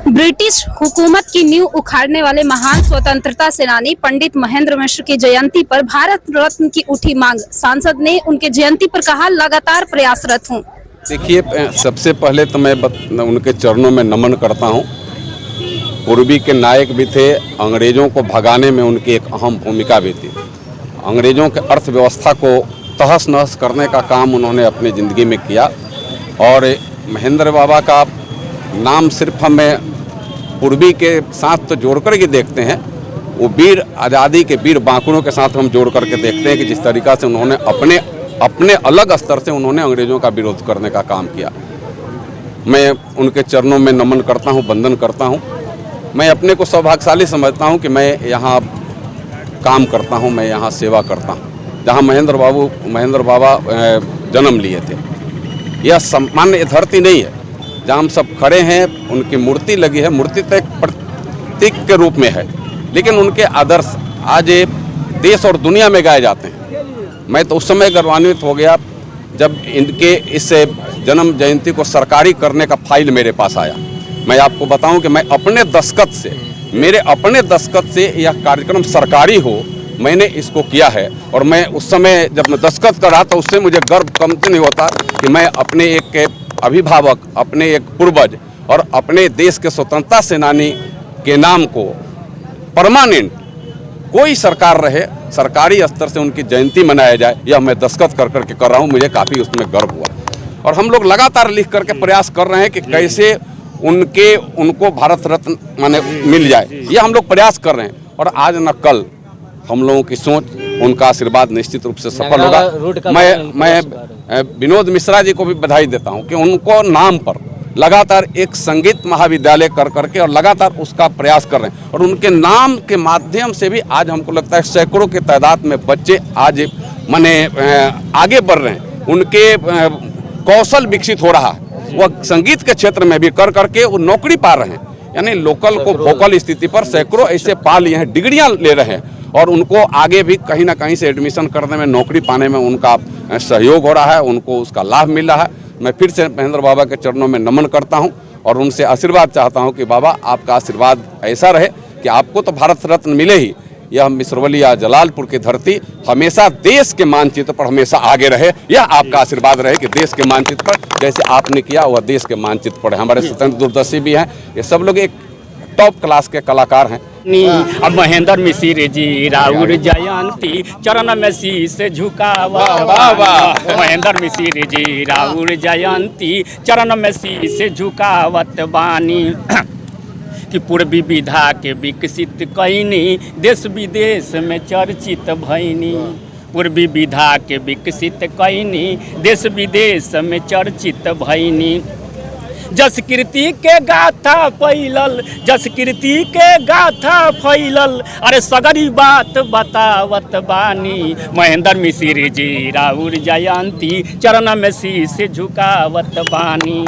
British हुकूमत की नींव उखाड़ने वाले महान स्वतंत्रता सेनानी पंडित महेंद्र मिश्र की जयंती पर भारत रत्न की उठी मांग। सांसद ने उनके जयंती पर कहा, लगातार प्रयासरत हूं। देखिए, सबसे पहले तो मैं उनके चरणों में नमन करता हूं। पूर्वी के नायक भी थे, अंग्रेज़ों को भगाने में उनकी एक अहम भूमिका भी थी। अंग्रेज़ों के अर्थव्यवस्था को तहस नहस करने का काम उन्होंने अपनी ज़िंदगी में किया। और महेंद्र बाबा का नाम सिर्फ हमें पूर्वी के साथ तो जोड़ कर के देखते हैं, वो वीर आज़ादी के वीर बांकुरों के साथ हम जोड़ करके देखते हैं कि जिस तरीक़ा से उन्होंने अपने अलग स्तर से उन्होंने अंग्रेज़ों का विरोध करने का काम किया। मैं उनके चरणों में नमन करता हूं, वंदन करता हूं। मैं अपने को सौभाग्यशाली समझता हूं कि मैं यहाँ काम करता हूं, मैं यहाँ सेवा करता हूं, जहाँ महेंद्र बाबा जन्म लिए थे। यह सामान्य धरती नहीं है जहाँ हम सब खड़े हैं। उनकी मूर्ति लगी है, मूर्ति तो एक प्रतीक के रूप में है, लेकिन उनके आदर्श आज देश और दुनिया में गाए जाते हैं। मैं तो उस समय गौरवान्वित हो गया जब इनके इस जन्म जयंती को सरकारी करने का फाइल मेरे पास आया। मैं आपको बताऊं कि मैं अपने दस्तखत से यह कार्यक्रम सरकारी हो, मैंने इसको किया है। और मैं उस समय जब मैं दस्तखत कर रहा था, उससे मुझे गर्व कम नहीं होता कि मैं अपने एक अभिभावक, अपने एक पूर्वज और अपने देश के स्वतंत्रता सेनानी के नाम को परमानेंट कोई सरकार रहे, सरकारी स्तर से उनकी जयंती मनाया जाए, यह मैं दस्तखत कर रहा हूँ। मुझे काफ़ी उसमें गर्व हुआ। और हम लोग लगातार लिख करके प्रयास कर रहे हैं कि कैसे उनको भारत रत्न माने मिल जाए, यह हम लोग प्रयास कर रहे हैं। और आज न कल हम लोगों की सोच, उनका आशीर्वाद निश्चित रूप से सफल होगा। मैं विनोद मिश्रा जी को भी बधाई देता हूं कि उनको नाम पर लगातार एक संगीत महाविद्यालय कर करके और लगातार उसका प्रयास कर रहे हैं। और उनके नाम के माध्यम से भी आज हमको लगता है सैकड़ों की तादाद में बच्चे आज आगे बढ़ रहे हैं। उनके कौशल विकसित हो रहा है। वह संगीत के क्षेत्र में भी कर करके वो नौकरी पा रहे हैं, यानी लोकल को वोकल स्थिति पर सैकड़ों ऐसे पा लिए हैं, डिग्रियां ले रहे हैं। और उनको आगे भी कहीं ना कहीं से एडमिशन करने में, नौकरी पाने में उनका सहयोग हो रहा है, उनको उसका लाभ मिल रहा है। मैं फिर से महेंद्र बाबा के चरणों में नमन करता हूं और उनसे आशीर्वाद चाहता हूं कि बाबा, आपका आशीर्वाद ऐसा रहे कि आपको तो भारत रत्न मिले ही, यह मिसरवलिया जलालपुर की धरती हमेशा देश के मानचित्र पर हमेशा आगे रहे। यह आपका आशीर्वाद रहे कि देश के मानचित्र पर जैसे आपने किया वह देश के मानचित्र पर है। हमारे स्वतंत्र दूरदर्शी भी हैं, ये सब लोग एक टॉप क्लास के कलाकार हैं। अब महेंद्र मिश्र जी राउर जयंती चरण में शीश झुकावा। महेंद्र मिश्र जी राउर जयंती चरण में शीश झुकावत बानी कि पूर्वी विधा के विकसित कईनी, देश विदेश में चर्चित भैनी। पूर्वी विधा के विकसित कईनी, देश विदेश में चर्चित भैनी। जस कीर्ति के गाथा फैलल, जस कीर्ति के गाथा फैलल, अरे सगरी बात बतावत बानी। महेंद्र मिश्र जी राउर जयंती चरण में शीश झुकावत बानी।